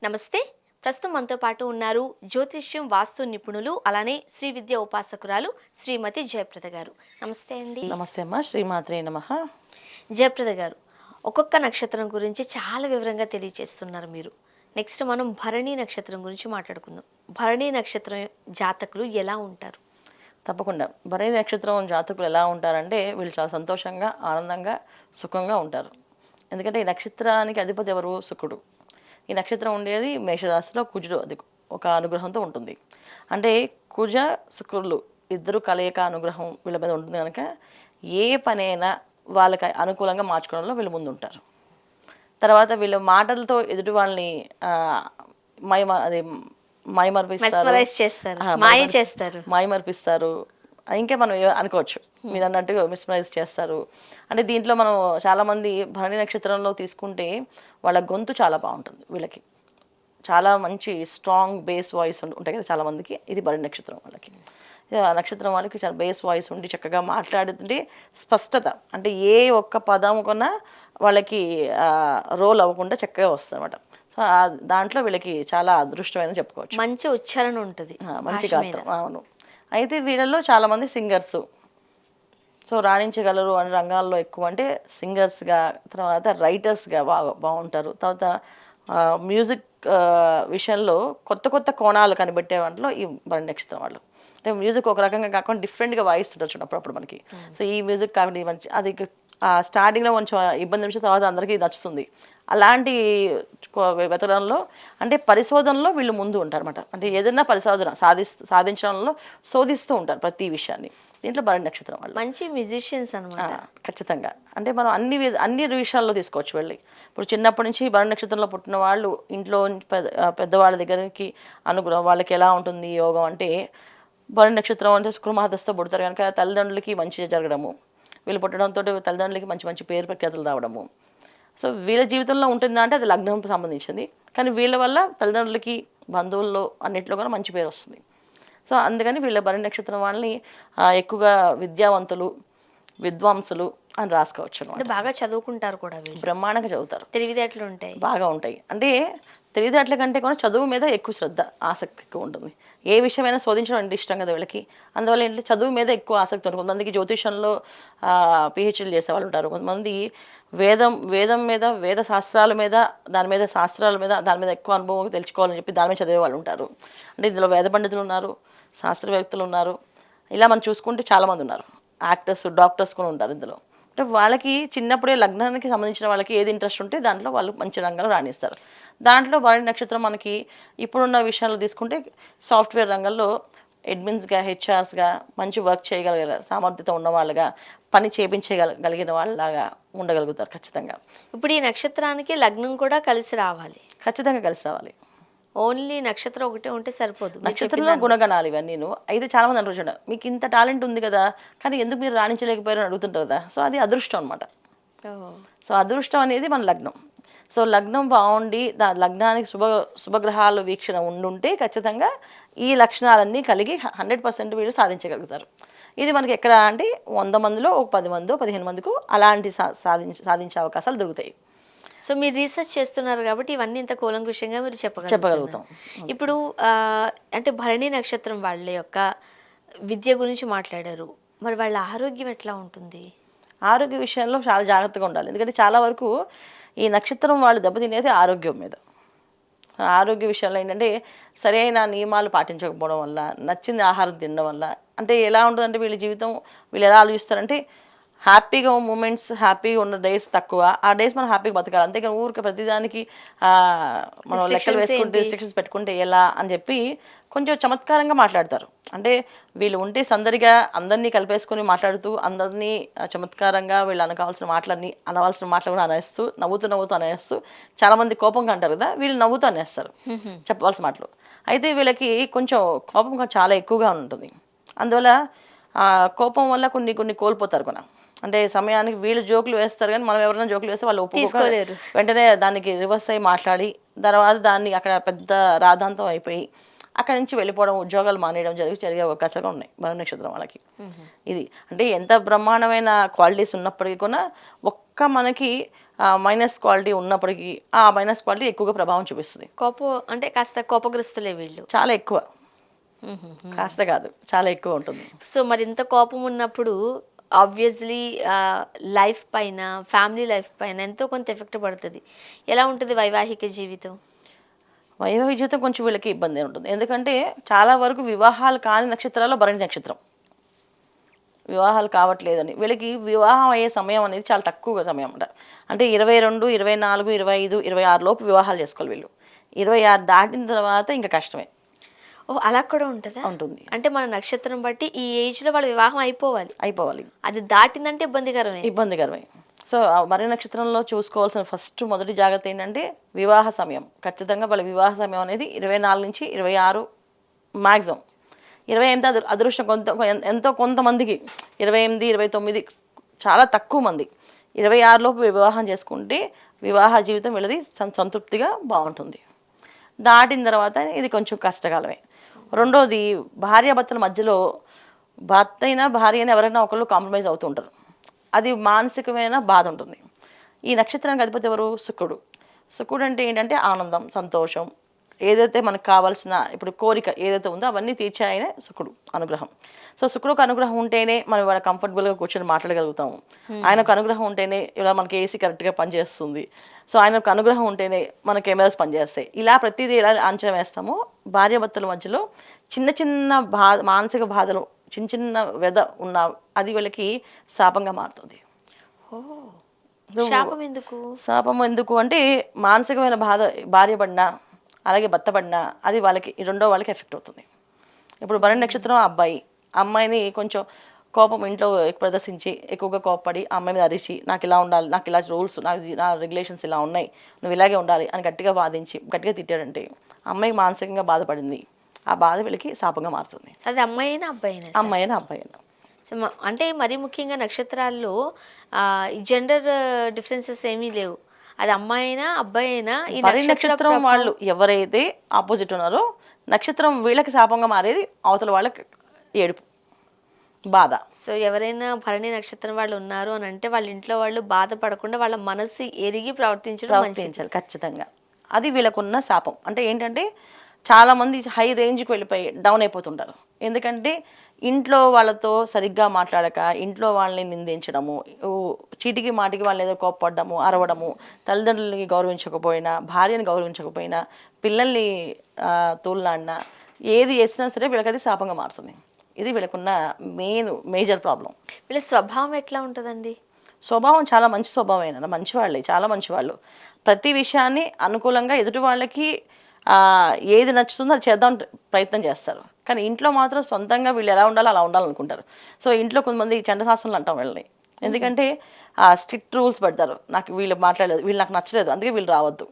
నమస్తే. ప్రస్తుతం మనతో పాటు ఉన్నారు జ్యోతిష్యం, వాస్తు నిపుణులు, అలానే శ్రీ విద్య ఉపాసకురాలు శ్రీమతి జయప్రద గారు. నమస్తే అండి. నమస్తే అమ్మ. శ్రీమాత్రే నమః. జయప్రద గారు, ఒక్కొక్క నక్షత్రం గురించి చాలా వివరంగా తెలియజేస్తున్నారు మీరు. నెక్స్ట్ మనం భరణి నక్షత్రం గురించి మాట్లాడుకుందాం. భరణి నక్షత్రం జాతకులు ఎలా ఉంటారు? తప్పకుండా. భరణి నక్షత్రం జాతకులు ఎలా ఉంటారంటే వీళ్ళు చాలా సంతోషంగా, ఆనందంగా, సుఖంగా ఉంటారు. ఎందుకంటే ఈ నక్షత్రానికి అధిపతి ఎవరు? శుక్రుడు. ఈ నక్షత్రం ఉండేది మేషరాశిలో, కుజుడు అది ఒక అనుగ్రహంతో ఉంటుంది. అంటే కుజ శుక్రులు ఇద్దరు కలయిక అనుగ్రహం వీళ్ళ మీద ఉంటుంది కనుక ఏ పనైనా వాళ్ళకి అనుకూలంగా మార్చుకోవడంలో వీళ్ళు ముందుంటారు. తర్వాత వీళ్ళు మాటలతో ఎదుటి వాళ్ళని అది మైమర్పిస్తారు, మెస్మరైజ్ చేస్తారు, మాయ చేస్తారు. మైమర్పిస్తారు. ఇంకే మనం అనుకోవచ్చు మీరు అన్నట్టుగా మిస్మరైజ్ చేస్తారు. అంటే దీంట్లో మనం చాలామంది భరణి నక్షత్రంలో తీసుకుంటే వాళ్ళ గొంతు చాలా బాగుంటుంది. వీళ్ళకి చాలా మంచి స్ట్రాంగ్ బేస్ వాయిస్ ఉంటాయి కదా చాలామందికి. ఇది భరణి నక్షత్రం వాళ్ళకి. ఆ నక్షత్రం వాళ్ళకి చాలా బేస్ వాయిస్ ఉండి చక్కగా మాట్లాడుతుంటే స్పష్టత, అంటే ఏ ఒక్క పదం కొన్నా వాళ్ళకి రోల్ అవ్వకుండా చక్కగా వస్తుంది అనమాట. సో దాంట్లో వీళ్ళకి చాలా అదృష్టమైన చెప్పుకోవచ్చు. మంచి ఉచ్చారణ ఉంటుంది, మంచి గాత్రం. అవును. అయితే వీళ్ళలో చాలామంది సింగర్సు. సో రాణించగలరు అనే రంగాల్లో ఎక్కువ అంటే సింగర్స్గా, తర్వాత రైటర్స్గా బాగుంటారు. తర్వాత మ్యూజిక్ విషయంలో కొత్త కొత్త కోణాలు కనిపెట్టే వాటిలో ఈ భరణి నక్షత్రం వాళ్ళు. అంటే మ్యూజిక్ ఒక రకంగా కాకుండా డిఫరెంట్గా వాయిస్తుంటారు చూడండి అప్పుడప్పుడు మనకి. సో ఈ మ్యూజిక్ కాకుండా మంచి అది స్టార్టింగ్లో కొంచెం ఇబ్బంది అనిపించిన తర్వాత అందరికీ నచ్చుతుంది. అలాంటి వెతరంలో అంటే పరిశోధనలో వీళ్ళు ముందు ఉంటారు అనమాట. అంటే ఏదైనా పరిశోధన సాధించడంలో శోధిస్తూ ఉంటారు ప్రతి విషయాన్ని. దీంట్లో భరణి నక్షత్రం వాళ్ళు మంచి మ్యూజిషియన్స్ అనమాట. ఖచ్చితంగా. అంటే మనం అన్ని విషయాల్లో తీసుకోవచ్చు వెళ్ళి. ఇప్పుడు చిన్నప్పటి నుంచి భరణి నక్షత్రంలో పుట్టిన వాళ్ళు ఇంట్లో పెద్దవాళ్ళ దగ్గరికి అనుగ్రహం వాళ్ళకి ఎలా ఉంటుంది యోగం అంటే, భరణి నక్షత్రం అంటే శుక్రమహాదశతో పుడతారు కనుక తల్లిదండ్రులకి మంచి జరగడము, వీళ్ళు పుట్టడంతో తల్లిదండ్రులకి మంచి మంచి పేరు ప్రఖ్యాతులు రావడము. సో వీళ్ళ జీవితంలో ఉంటుందా అంటే అది లగ్నంకి సంబంధించింది. కానీ వీళ్ళ వల్ల తల్లిదండ్రులకి, బంధువుల్లో అన్నింటిలో కూడా మంచి పేరు వస్తుంది. సో అందుకని వీళ్ళ భరణి నక్షత్రం వాళ్ళని ఎక్కువగా విద్యావంతులు, విద్వాంసులు అని రాసుకోవచ్చు అనమాట. బాగా చదువుకుంటారు కూడా, వీళ్ళు బ్రహ్మాండంగా చదువుతారు, తెలివితేటలు ఉంటాయి, బాగా ఉంటాయి. అంటే తెలివితేటల కంటే కూడా చదువు మీద ఎక్కువ శ్రద్ధ, ఆసక్తి ఎక్కువ ఉంటుంది. ఏ విషయమైనా శోధించడం అంటే ఇష్టం కదా వీళ్ళకి. అందువల్ల ఏంటంటే చదువు మీద ఎక్కువ ఆసక్తి ఉంటుంది. కొంతమందికి జ్యోతిషంలో పిహెచ్డీలు చేసేవాళ్ళు ఉంటారు. కొంతమంది వేదం మీద, వేద శాస్త్రాల మీద, దాని మీద శాస్త్రాల మీద, దాని మీద ఎక్కువ అనుభవం తెలుసుకోవాలని చెప్పి దాని మీద చదివే వాళ్ళు ఉంటారు. అంటే ఇందులో వేద పండితులు ఉన్నారు, శాస్త్రవేత్తలు ఉన్నారు. ఇలా మనం చూసుకుంటే చాలామంది ఉన్నారు. యాక్టర్స్, డాక్టర్స్ కూడా ఉంటారు ఇందులో. అంటే వాళ్ళకి చిన్నప్పుడే లగ్నానికి సంబంధించిన వాళ్ళకి ఏది ఇంట్రెస్ట్ ఉంటే దాంట్లో వాళ్ళు మంచి రంగంలో రాణిస్తారు. దాంట్లో భరణి నక్షత్రం మనకి ఇప్పుడున్న విషయాలు తీసుకుంటే సాఫ్ట్వేర్ రంగంలో అడ్మిన్స్గా, హెచ్ఆర్స్గా మంచి వర్క్ చేయగలిగే సామర్థ్యత ఉన్న వాళ్ళగా, పని చేయించగలిగిన వాళ్ళలాగా ఉండగలుగుతారు ఖచ్చితంగా. ఇప్పుడు ఈ నక్షత్రానికి లగ్నం కూడా కలిసి రావాలి, ఖచ్చితంగా కలిసి రావాలి. ఓన్లీ నక్షత్రం ఒకటే ఉంటే సరిపోదు. నక్షత్రంలో గుణగణాలు ఇవన్నీను. అయితే చాలామంది అంటారు చూడండి, మీకు ఇంత టాలెంట్ ఉంది కదా కానీ ఎందుకు మీరు రాణించలేకపోయారు అని అడుగుతుంటారు కదా. సో అది అదృష్టం అనమాట. సో అదృష్టం అనేది మన లగ్నం. సో లగ్నం బాగుండి లగ్నానికి శుభగ్రహాలు వీక్షణ ఉండుంటే ఖచ్చితంగా ఈ లక్షణాలన్నీ కలిగి 100% వీళ్ళు సాధించగలుగుతారు. ఇది మనకి ఎక్కడ అంటే 100 మందిలో ఒక 10 మందో 15 మందికి అలాంటి సాధించే అవకాశాలు దొరుకుతాయి. సో మీరు రీసెర్చ్ చేస్తున్నారు కాబట్టి ఇవన్నీ ఇంత కూలంకుషంగా మీరు చెప్పగలుగుతాం. ఇప్పుడు అంటే భరణి నక్షత్రం వాళ్ళ యొక్క విద్య గురించి మాట్లాడారు, మరి వాళ్ళ ఆరోగ్యం ఎట్లా ఉంటుంది? ఆరోగ్య విషయంలో చాలా జాగ్రత్తగా ఉండాలి. ఎందుకంటే చాలా వరకు ఈ నక్షత్రం వాళ్ళు దెబ్బతినేది ఆరోగ్యం మీద. ఆరోగ్య విషయంలో ఏంటంటే సరైన నియమాలు పాటించకపోవడం వల్ల, నచ్చింది ఆహారం తినడం వల్ల, అంటే ఎలా ఉంటుందంటే వీళ్ళ జీవితం వీళ్ళు ఎలా ఆలోచిస్తారంటే హ్యాపీగా మూమెంట్స్, హ్యాపీగా ఉన్న డేస్ తక్కువ. ఆ డేస్ మనం హ్యాపీగా బతకాలి. అంతేకాని ఊరికి ప్రతిదానికి మనం లెక్కలు వేసుకుంటే రిస్ట్రిక్షన్స్ పెట్టుకుంటే ఎలా అని చెప్పి కొంచెం చమత్కారంగా మాట్లాడతారు. అంటే వీళ్ళు ఉంటే సందడిగా అందరినీ కలిపేసుకొని మాట్లాడుతూ అందరినీ చమత్కారంగా వీళ్ళు అనవలసిన మాటలు కూడా అనేస్తూ నవ్వుతూ అనేస్తూ చాలామంది కోపంగా అంటారు కదా, వీళ్ళు నవ్వుతూ అనేస్తారు చెప్పవలసిన మాటలు. అయితే వీళ్ళకి కొంచెం కోపం చాలా ఎక్కువగా ఉంటుంది. అందువల్ల కోపం వల్ల కొన్ని కోల్పోతారు కూడా. అంటే సమయానికి వీళ్ళు జోకులు వేస్తారు కానీ మనం ఎవరైనా జోకులు వేస్తే వాళ్ళు ఒప్పుకోలేరు. వెంటనే దానికి రివర్స్ అయ్యి మాట్లాడి తర్వాత దాన్ని అక్కడ పెద్ద రాద్ధాంతం అయిపోయి అక్కడి నుంచి వెళ్ళిపోవడం, ఉద్యోగాలు మానేయడం జరిగే అవకాశాలు ఉన్నాయి భరణి నక్షత్రం వాళ్ళకి. ఇది అంటే ఎంత బ్రహ్మాండమైన క్వాలిటీస్ ఉన్నప్పటికీ కూడా ఒక్క మనకి మైనస్ క్వాలిటీ ఉన్నప్పటికీ ఆ మైనస్ క్వాలిటీ ఎక్కువగా ప్రభావం చూపిస్తుంది. అంటే కాస్త కోపగ్రస్తులే వీళ్ళు. చాలా ఎక్కువ, హుహు. కాస్త కాదు చాలా ఎక్కువ ఉంటుంది. సో మరి ఇంత కోపం ఉన్నప్పుడు ఆబ్వియస్లీ లైఫ్ పైన, ఫ్యామిలీ లైఫ్ పైన ఎంతో కొంత ఎఫెక్ట్ పడుతుంది. ఎలా ఉంటుంది వైవాహిక జీవితం? వైవాహిక జీవితం కొంచెం వీళ్ళకి ఇబ్బంది ఉంటుంది. ఎందుకంటే చాలా వరకు వివాహాలు కాని నక్షత్రాల్లో భరణి నక్షత్రం. వివాహాలు కావట్లేదని వీళ్ళకి వివాహం అయ్యే సమయం అనేది చాలా తక్కువ సమయం అంట. అంటే 22, 24, 25, 26 లోపు వివాహాలు చేసుకోవాలి వీళ్ళు. 26 దాటిన తర్వాత ఇంకా కష్టమే ఓహ్! అలా కూడా ఉంటదా? ఉంటుంది. అంటే మన నక్షత్రం బట్టి ఈ ఏజ్‌లో వాళ్ళ వివాహం అయిపోవాలి. అది దాటిందంటే ఇబ్బందికరమే. ఇబ్బందికరమే. సో, ఆ భరణి నక్షత్రంలో చూసుకోవాల్సిన మొదటి జాగ్రత్త ఏంటంటే వివాహ సమయం. ఖచ్చితంగా వాళ్ళ వివాహ సమయం అనేది 24-26 మాక్సిమం. 28 అదృష్టం ఎంతో కొంతమందికి 28, 29 చాలా తక్కువ మంది. 26 లోపు వివాహం చేసుకుంటే వివాహ జీవితం వీళ్ళది సంతృప్తిగా బాగుంటుంది. దాటిన తర్వాత ఇది కొంచెం కష్టకాలమే. రెండోది భార్యాభర్తల మధ్యలో భర్త అయినా భార్య అయినా ఎవరైనా ఒకళ్ళు కాంప్రమైజ్ అవుతూ ఉంటారు. అది మానసికమైన బాధ ఉంటుంది. ఈ నక్షత్రానికి అధిపతి ఎవరు? శుక్రుడు. శుక్రుడు అంటే ఏంటంటే ఆనందం, సంతోషం, ఏదైతే మనకు కావాల్సిన ఇప్పుడు కోరిక ఏదైతే ఉందో అవన్నీ తీర్చే ఆయనే శుక్రుడు అనుగ్రహం. సో శుక్రుడికి అనుగ్రహం ఉంటేనే మనం ఇవాళ కంఫర్టబుల్గా కూర్చొని మాట్లాడగలుగుతాము. ఆయనకు అనుగ్రహం ఉంటేనే ఇలా మనకి ఏసీ కరెక్ట్గా పనిచేస్తుంది. సో ఆయనకు అనుగ్రహం ఉంటేనే మన కెమెరాస్ పనిచేస్తాయి. ఇలా ప్రతిదీ ఎలా అంచనా వేస్తామో భార్యాభర్తల మధ్యలో చిన్న చిన్న మానసిక బాధలు, చిన్న చిన్న వ్యధ ఉన్న అది వీళ్ళకి శాపంగా మారుతుంది. శాపం ఎందుకు? శాపం ఎందుకు అంటే మానసికమైన బాధ భార్య పడినా అలాగే భర్త పడినా అది వాళ్ళకి రెండో వాళ్ళకి ఎఫెక్ట్ అవుతుంది. ఇప్పుడు భరణి నక్షత్రం అబ్బాయి, అమ్మాయిని కొంచెం కోపం ఇంట్లో ప్రదర్శించి ఎక్కువగా కోపపడి అమ్మాయి మీద అరిచి నాకు ఇలా ఉండాలి, నాకు ఇలా రూల్స్, నా రెగ్యులేషన్స్ ఇలా ఉన్నాయి, నువ్వు ఇలాగే ఉండాలి అని గట్టిగా వాదించి గట్టిగా తిట్టాడంటే అమ్మాయికి మానసికంగా బాధపడింది. ఆ బాధ వీళ్ళకి శాపంగా మారుతుంది. అది అమ్మాయినా అబ్బాయినా? అమ్మాయినా. అంటే మరీ ముఖ్యంగా నక్షత్రాల్లో జెండర్ డిఫరెన్సెస్ ఏమీ లేవు. అది అమ్మాయి అయినా అబ్బాయి అయినా ఈ నక్షత్రం వాళ్ళు ఎవరైతే ఆపోజిట్ ఉన్నారో నక్షత్రం వీళ్ళకి శాపంగా మారేది అవతల వాళ్ళకి ఏడుపు, బాధ. సో ఎవరైనా భరణి నక్షత్రం వాళ్ళు ఉన్నారు అని అంటే వాళ్ళ ఇంట్లో వాళ్ళు బాధపడకుండా వాళ్ళ మనసు ఎరిగి ప్రవర్తించాలి ఖచ్చితంగా. అది వీళ్ళకున్న శాపం. అంటే ఏంటంటే చాలామంది హై రేంజ్కి వెళ్ళిపోయి డౌన్ అయిపోతుంటారు. ఎందుకంటే ఇంట్లో వాళ్ళతో సరిగ్గా మాట్లాడక ఇంట్లో వాళ్ళని నిందించడము, చీటికి మాటికి వాళ్ళని ఏదో కోప్పడము, అరవడము, తల్లిదండ్రులని గౌరవించకపోయినా, భార్యని గౌరవించకపోయినా, పిల్లల్ని తోలులాడినా, ఏది చేసినా సరే వీళ్ళకి అది శాపంగా మారుతుంది. ఇది వీళ్ళకున్న మేజర్ ప్రాబ్లం. వీళ్ళ స్వభావం ఎట్లా ఉంటుందండి? స్వభావం చాలా మంచి స్వభావమేనా, మంచివాళ్ళే, చాలా మంచివాళ్ళు. ప్రతి విషయాన్ని అనుకూలంగా ఎదుటి వాళ్ళకి ఏది నచ్చుతుందో అది చేద్దాం ప్రయత్నం చేస్తారు. కానీ ఇంట్లో మాత్రం సొంతంగా వీళ్ళు ఎలా ఉండాలో అలా ఉండాలనుకుంటారు. సో ఇంట్లో కొంతమంది చండశాసనాలు అంటాం వీళ్ళని. ఎందుకంటే స్ట్రిక్ట్ రూల్స్ పెడతారు. నాకు వీళ్ళు మాట్లాడలేదు, వీళ్ళు నాకు నచ్చలేదు అందుకే వీళ్ళు రావద్దు,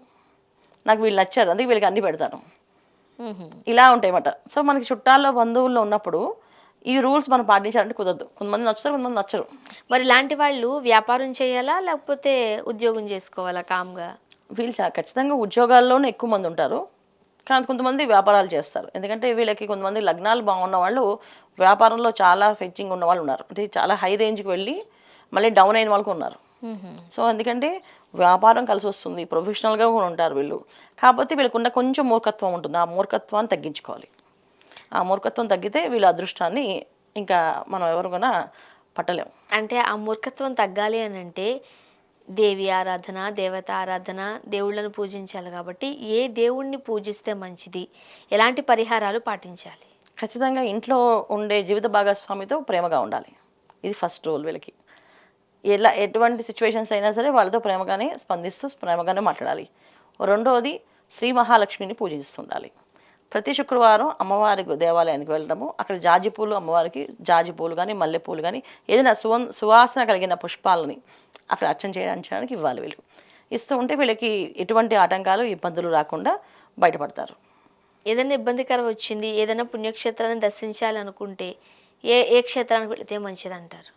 నాకు వీళ్ళు నచ్చారు అందుకే వీళ్ళకి అన్నీ పెడతాను, ఇలా ఉంటాయన్నమాట. సో మనకి చుట్టాల్లో బంధువుల్లో ఉన్నప్పుడు ఈ రూల్స్ మనం పాటించాలంటే కుదరదు. కొంతమంది నచ్చుతారు, కొంతమంది నచ్చరు. మరి ఇలాంటి వాళ్ళు వ్యాపారం చేయాలా లేకపోతే ఉద్యోగం చేసుకోవాలా కామ్గా? వీళ్ళు ఖచ్చితంగా ఉద్యోగాల్లోనే ఎక్కువ మంది ఉంటారు. కానీ కొంతమంది వ్యాపారాలు చేస్తారు. ఎందుకంటే వీళ్ళకి కొంతమంది లగ్నాలు బాగున్న వాళ్ళు వ్యాపారంలో చాలా ఫెచ్చింగ్ ఉన్న వాళ్ళు ఉన్నారు. అంటే చాలా హై రేంజ్కి వెళ్ళి మళ్ళీ డౌన్ అయిన వాళ్ళకు ఉన్నారు. సో ఎందుకంటే వ్యాపారం కలిసి వస్తుంది, ప్రొఫెషనల్గా కూడా ఉంటారు వీళ్ళు. కాకపోతే వీళ్ళకున్న కొంచెం మూర్ఖత్వం ఉంటుంది. ఆ మూర్ఖత్వాన్ని తగ్గించుకోవాలి. ఆ మూర్ఖత్వం తగ్గితే వీళ్ళ అదృష్టాన్ని ఇంకా మనం ఎవరు కూడా పట్టలేము. అంటే ఆ మూర్ఖత్వం తగ్గాలి అని అంటే దేవి ఆరాధన, దేవత ఆరాధన, దేవుళ్ళను పూజించాలి. కాబట్టి ఏ దేవుణ్ణి పూజిస్తే మంచిది, ఎలాంటి పరిహారాలు పాటించాలి? ఖచ్చితంగా ఇంట్లో ఉండే జీవిత భాగస్వామితో ప్రేమగా ఉండాలి. ఇది ఫస్ట్ రూల్ వీళ్ళకి. ఎటువంటి సిచ్యువేషన్స్ అయినా సరే వాళ్ళతో ప్రేమగానే స్పందిస్తూ ప్రేమగానే మాట్లాడాలి. రెండవది శ్రీ మహాలక్ష్మిని పూజిస్తుండాలి. ప్రతి శుక్రవారం అమ్మవారి దేవాలయానికి వెళ్ళడము, అక్కడ జాజి పూలు, అమ్మవారికి జాజి పూలు కానీ మల్లెపూలు కానీ ఏదైనా సువాసన కలిగిన పుష్పాలని అక్కడ అర్చన చేయడానికి ఇవ్వాలి. వీళ్ళు ఇస్తూ ఉంటే వీళ్ళకి ఎటువంటి ఆటంకాలు ఇబ్బందులు రాకుండా బయటపడతారు. ఏదైనా ఇబ్బందికరం వచ్చింది, ఏదైనా పుణ్యక్షేత్రాన్ని దర్శించాలి అనుకుంటే ఏ క్షేత్రానికి వెళితే మంచిది అంటారు?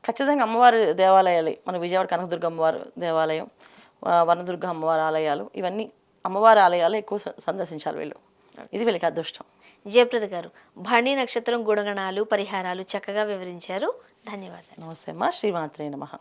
ఖచ్చితంగా అమ్మవారి దేవాలయాలు, మన విజయవాడ కనకదుర్గ అమ్మవారి దేవాలయం, వనదుర్గ అమ్మవారి ఆలయాలు, ఇవన్నీ అమ్మవారి ఆలయాలు ఎక్కువ సందర్శించాలి వీళ్ళు. ఇది వీళ్ళకి అదృష్టం. జయప్రద గారు, భరణి నక్షత్రం గుణగణాలు, పరిహారాలు చక్కగా వివరించారు. ధన్యవాదాలు. నమస్తే అమ్మా. శ్రీమాత్రే నమః.